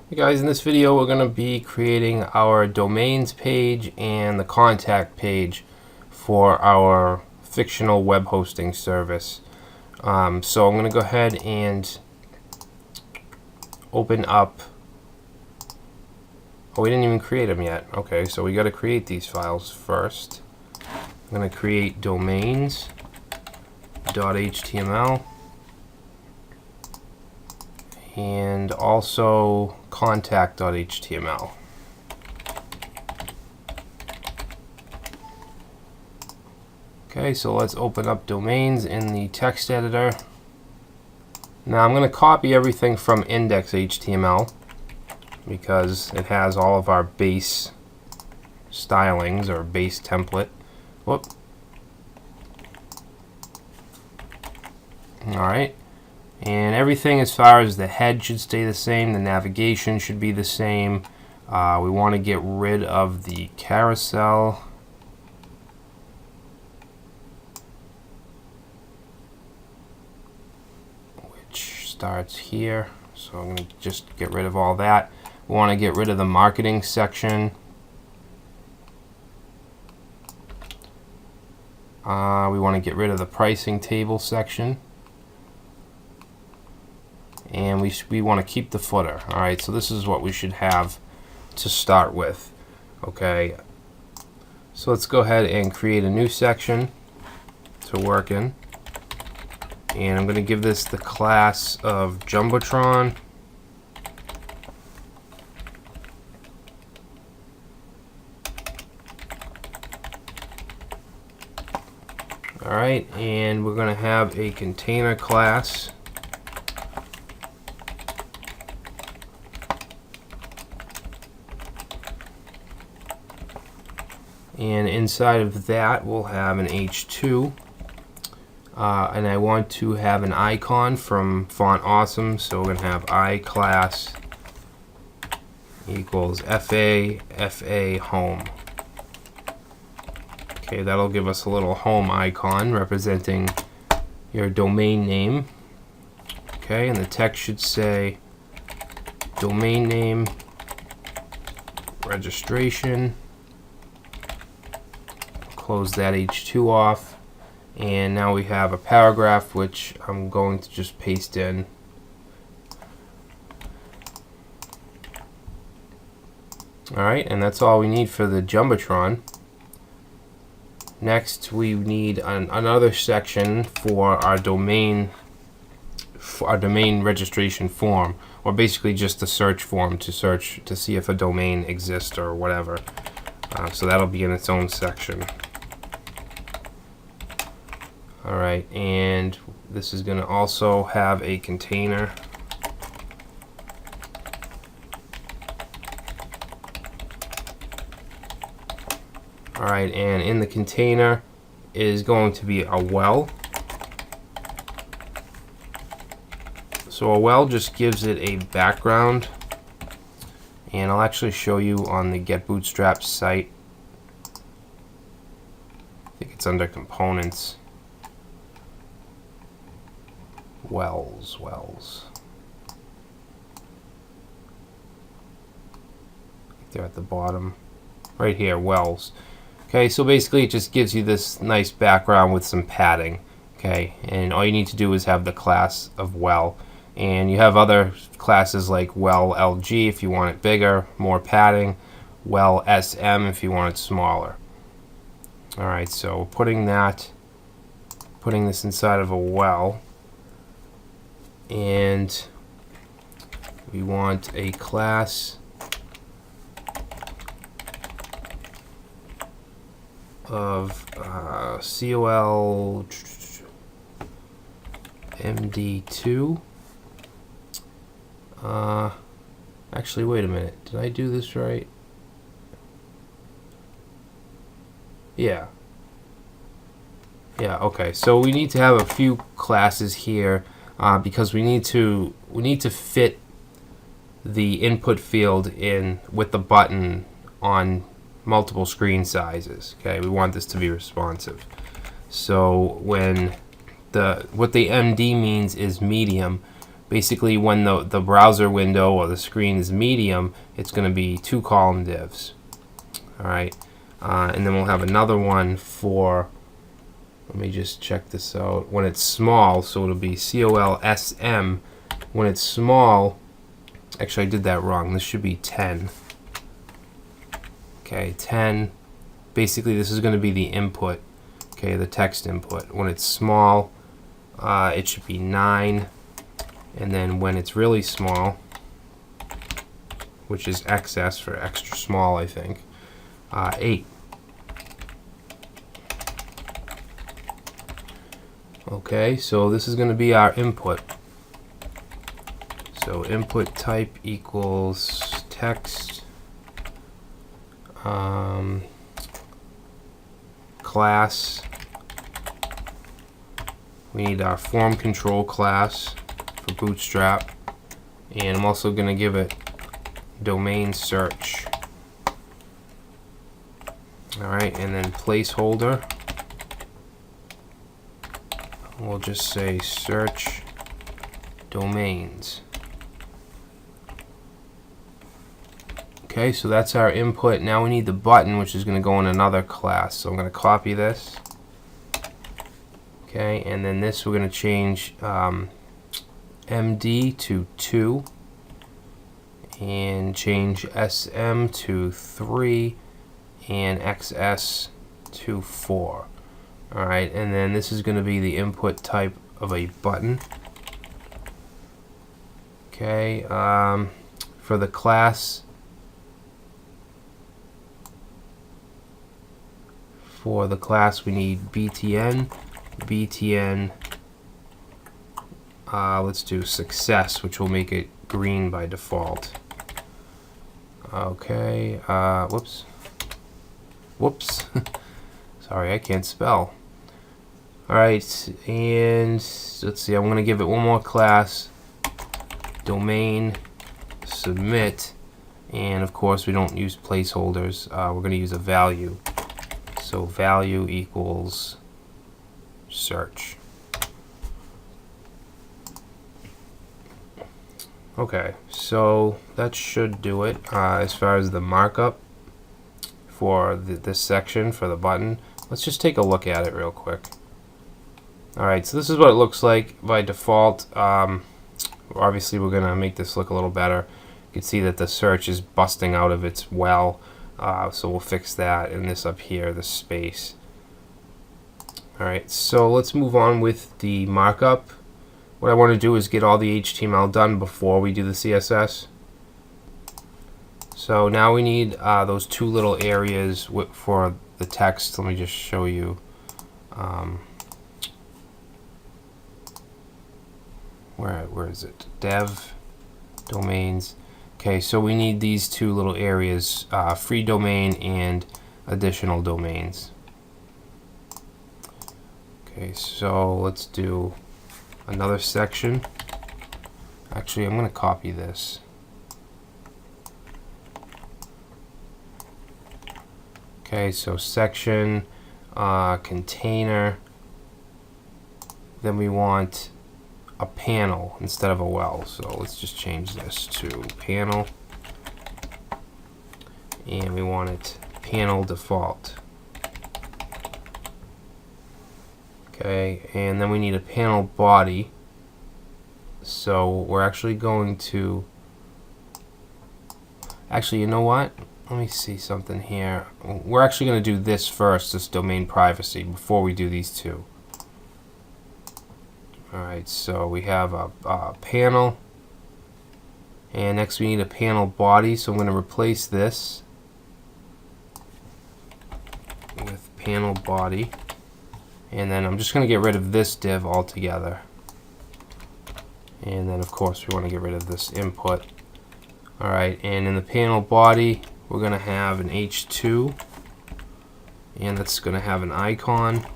Hey guys, in this video we're going to be creating our domains page and the contact page for our fictional web hosting service. So I'm going to go ahead and open up. Oh, we didn't even create them yet. Okay, so we got to create these files first. I'm going to create domains.html and also contact.html. Okay, so let's open up domains in the text editor. Now I'm going to copy everything from index.html because it has all of our base stylings or base template. Whoop. Alright. And everything as far as the head should stay the same, the navigation should be the same. We want to get rid of the carousel. Which starts here. So I'm going to just get rid of all that. We want to get rid of the marketing section. We want to get rid of the pricing table section. And we want to keep the footer. Alright, so this is what we should have to start with. Okay, so let's go ahead and create a new section to work in. And I'm going to give this the class of Jumbotron. Alright, and we're going to have a container class. And inside of that we'll have an H2. And I want to have an icon from Font Awesome, so we're going to have iClass equals FA home. Okay, that'll give us a little home icon representing your domain name. Okay, and the text should say domain name registration. Close that H2 off, and now we have a paragraph which I'm going to just paste in. Alright, and that's all we need for the Jumbotron. Next we need another section for our domain registration form, or basically just the search form to search to see if a domain exists or whatever. So that'll be in its own section. Alright, and this is going to also have a container. Alright, and in the container is going to be a well. So a well just gives it a background, and I'll actually show you on the Get Bootstrapped site. I think it's under components. Wells. They're at the bottom. Right here, wells. Okay, so basically it just gives you this nice background with some padding. Okay, and all you need to do is have the class of well. And you have other classes like well LG if you want it bigger, more padding, well SM if you want it smaller. Alright, so putting this inside of a well. And we want a class of COL MD2. Actually, wait a minute. Did I do this right? Yeah. Yeah, okay. So we need to have a few classes here. Because we need to fit the input field in with the button on multiple screen sizes. Okay, we want this to be responsive. So what the MD means is medium. basically when the browser window or the screen is medium, it's going to be 2 column divs. Alright, and then we'll have another one for, let me just check this out, when it's small, so it'll be COLSM. When it's small, actually I did that wrong, this should be 10. Okay, 10. Basically this is going to be the input, okay, the text input. When it's small, it should be 9. And then when it's really small, which is XS for extra small, I think, 8. Okay, so this is going to be our input. So input type equals text, class. We need our form control class for Bootstrap, and I'm also going to give it domain search. Alright, and then placeholder, we'll just say search domains. Okay, so that's our input. Now we need the button, which is going to go in another class. So I'm going to copy this. Okay, and then this we're going to change MD to 2 and change SM to 3 and XS to 4. Alright, and then this is going to be the input type of a button. Okay, for the class, we need BTN, let's do success, which will make it green by default. Okay, whoops, sorry, I can't spell. Alright, and let's see, I'm going to give it one more class, domain, submit, and of course we don't use placeholders, we're going to use a value. So value equals search. Okay, so that should do it as far as the markup for this section for the button. Let's just take a look at it real quick. Alright, so this is what it looks like by default. Obviously we're going to make this look a little better. You can see that the search is busting out of its well. So we'll fix that, and this up here, the space. Alright, so let's move on with the markup. What I want to do is get all the HTML done before we do the CSS. So now we need those 2 little areas for the text. Let me just show you. Where is it? Dev, domains. Okay, so we need these 2 little areas, free domain and additional domains. Okay, so let's do another section. Actually, I'm going to copy this. Okay, so section, container, then we want a panel instead of a well, so let's just change this to panel, and we want it panel default. Okay, and then we need a panel body, so we're actually going to, actually, you know what, let me see something here. We're actually going to do this first, this domain privacy, before we do these 2. Alright, so we have a panel, and next we need a panel body, so I'm going to replace this with panel body, and then I'm just going to get rid of this div altogether, and then of course we want to get rid of this input. Alright, and in the panel body we're going to have an H2, and that's going to have an icon.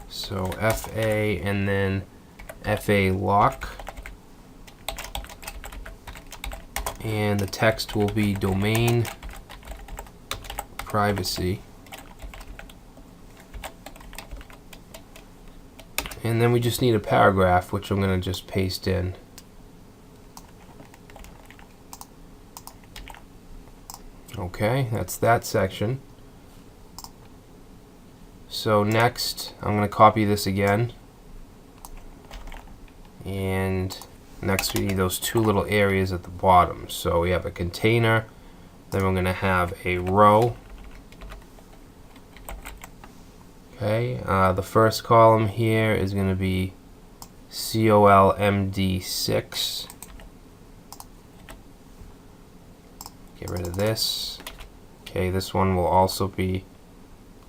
So FA and then FA lock, and the text will be domain privacy. And then we just need a paragraph, which I'm going to just paste in. Okay, that's that section. So next, I'm going to copy this again. And next we need those two little areas at the bottom. So we have a container, then we're going to have a row. Okay, the first column here is going to be COLMD6. Get rid of this. Okay, this one will also be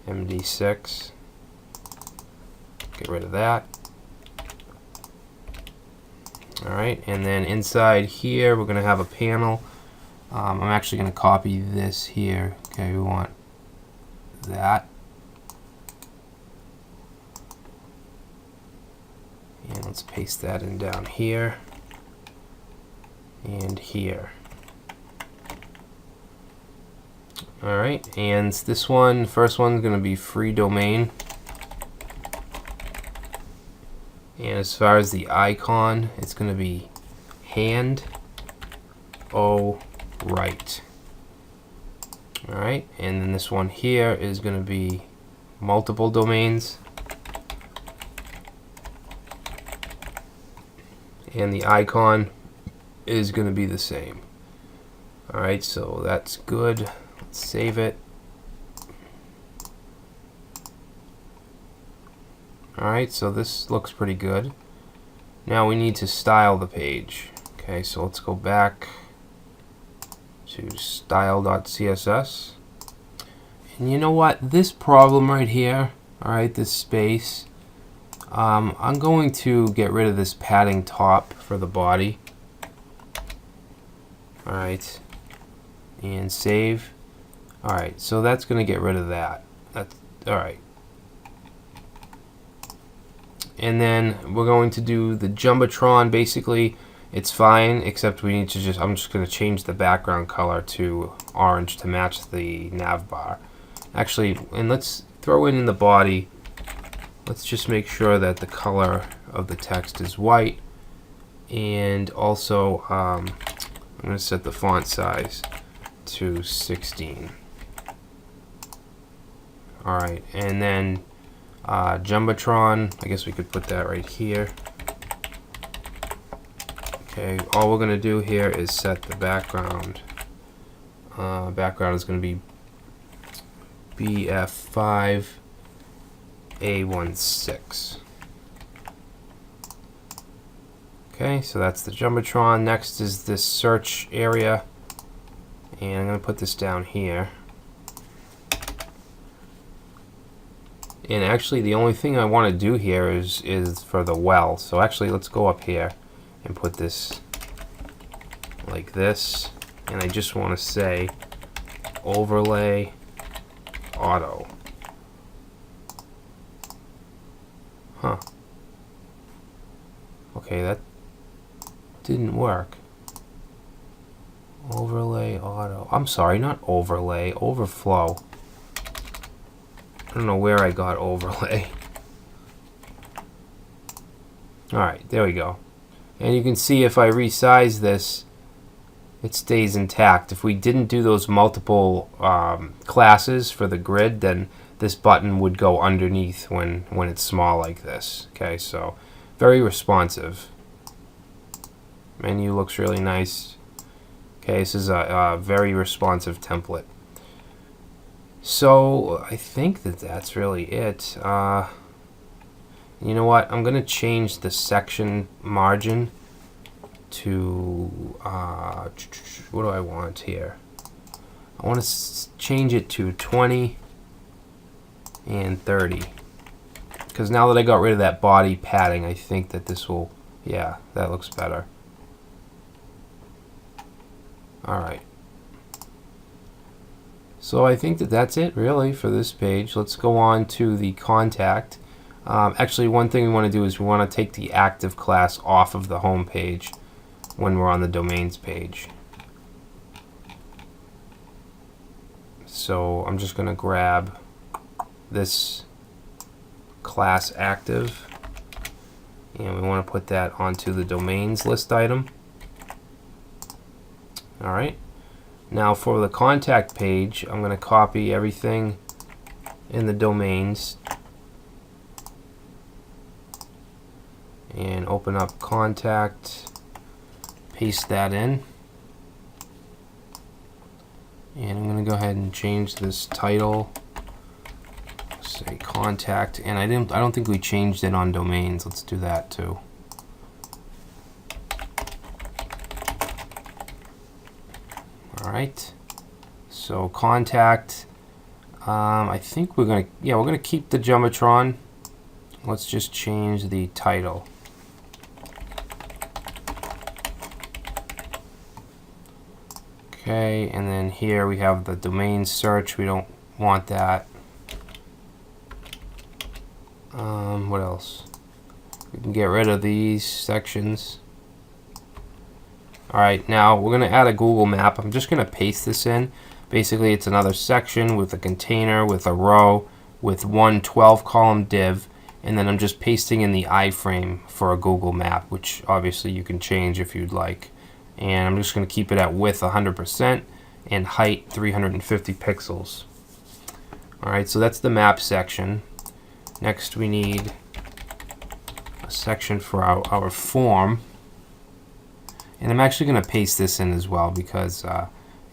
MD6. Get rid of that. Alright, and then inside here we're going to have a panel. I'm actually going to copy this here. Okay, we want that. And let's paste that in down here and here. Alright, and this one, first one's going to be free domain. And as far as the icon, it's going to be hand o right. Alright, and then this one here is going to be multiple domains. And the icon is going to be the same. Alright, so that's good. Let's save it. Alright, so this looks pretty good. Now we need to style the page. Okay, so let's go back to style.css. And you know what? This problem right here, alright, this space, I'm going to get rid of this padding top for the body. Alright, and save. Alright, so that's going to get rid of that. That's alright. And then we're going to do the Jumbotron. Basically, it's fine, except we need to just, I'm just going to change the background color to orange to match the nav bar. Actually, and let's throw in the body. Let's just make sure that the color of the text is white. And also, I'm going to set the font size to 16. Alright, and then Jumbotron, I guess we could put that right here. Okay, all we're going to do here is set the background. Background is going to be BF5A16. Okay, so that's the Jumbotron. Next is this search area. And I'm going to put this down here. And actually the only thing I want to do here is for the well. So actually let's go up here and put this like this. And I just want to say overlay auto. Huh. Okay, that didn't work. Overlay auto. I'm sorry, not overlay, overflow. I don't know where I got overlay. Alright, there we go. And you can see if I resize this, it stays intact. If we didn't do those multiple classes for the grid, then this button would go underneath when it's small like this. Okay, so very responsive. Menu looks really nice. Okay, this is a very responsive template. So I think that's really it. You know what? I'm going to change the section margin to what do I want here? I want to change it to 20 and 30. Because now that I got rid of that body padding, I think that this will, yeah, that looks better. Alright. So I think that's it really for this page. Let's go on to the contact. Actually, one thing we want to do is we want to take the active class off of the home page when we're on the domains page. So I'm just going to grab this class active and we want to put that onto the domains list item. Alright, now for the contact page, I'm going to copy everything in the domains and open up contact, paste that in, and I'm going to go ahead and change this title, say contact, and I don't think we changed it on domains. Let's do that too. Alright, so contact, I think we're gonna keep the Jumbotron. Let's just change the title. Okay, and then here we have the domain search. We don't want that. What else? We can get rid of these sections. Alright, now we're going to add a Google map. I'm just going to paste this in. Basically, it's another section with a container, with a row, with one 12-column div, and then I'm just pasting in the iframe for a Google map, which obviously you can change if you'd like. And I'm just going to keep it at width 100% and height 350 pixels. Alright, so that's the map section. Next we need a section for our form. And I'm actually going to paste this in as well because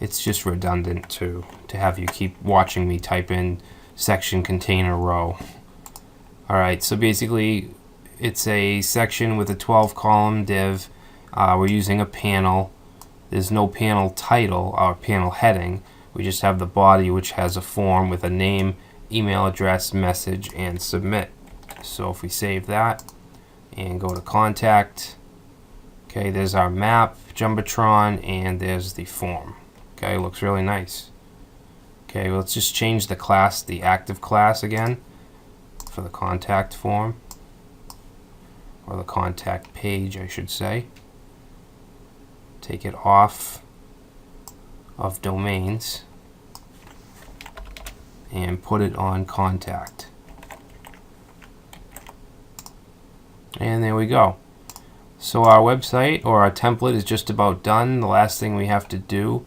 it's just redundant to have you keep watching me type in section, container, row. Alright, so basically it's a section with a 12-column div. We're using a panel. There's no panel title or panel heading. We just have the body, which has a form with a name, email address, message, and submit. So if we save that and go to contact, okay, there's our map, Jumbotron, and there's the form. Okay, looks really nice. Okay, let's just change the class, the active class again, for the contact form, or the contact page, I should say. Take it off of domains and put it on contact. And there we go. So our website or our template is just about done. The last thing we have to do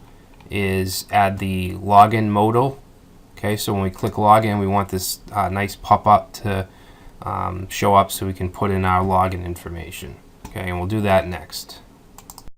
is add the login modal. Okay, so when we click login, we want this nice pop-up to show up so we can put in our login information. Okay, and we'll do that next.